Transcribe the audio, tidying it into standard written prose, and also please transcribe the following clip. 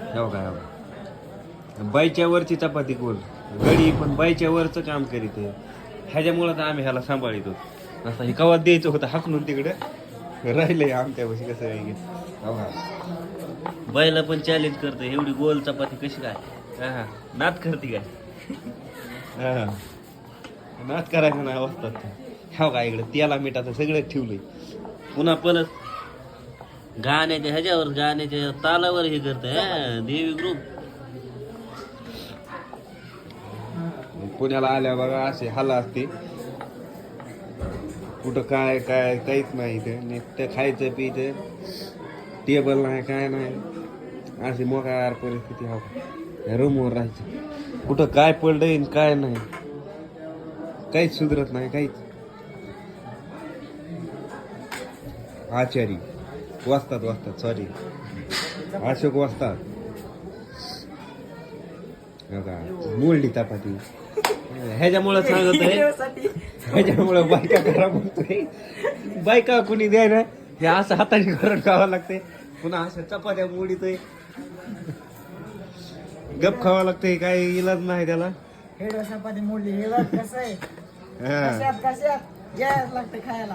हो का बाईच्या वरची चपाती गोल गडी पण बाईच्या वरचं काम करीत आहे ह्याच्यामुळं तर आम्ही ह्याला सांभाळितो असं हे कवात द्यायचं होतं हाकलून तिकडं राहिलंय आमच्यापाशी कसं आहे की हो का बाईला पण चॅलेंज करते एवढी गोल चपाती कशी काय हा नात करते काय हा नात करायचं नाही वाजतात हो का इकडं त्याला मिठाचं सगळं ठेवलंय पुन्हा परत गाण्याच्या तालावर हे करतंय देवी ग्रुप पुण्याला आल्या बघा असे हाला असते कुठं काय काय काहीच नाही इथे नुसतं खायचं पियचं टेबल नाही काय नाही अशी मोकार परिस्थिती हो रूमवर राहायची कुठं काय पडलंय काय नाही काहीच सुधरत नाही काहीच आचारी वाचतात सॉरी अशोक वाचतात मोलडी चपाती ह्याच्यामुळं सांगतोय ह्याच्यामुळं बायका करा म्हणतोय बायका कुणी द्याय ना हे असं हाताने करून खावं लागते पुन्हा असं चपात्या मोडीतोय गप खावं लागतंय काही इलाज नाही त्याला चपाती मोडली हे कसं आहे कशात घ्यायला लागतं खायला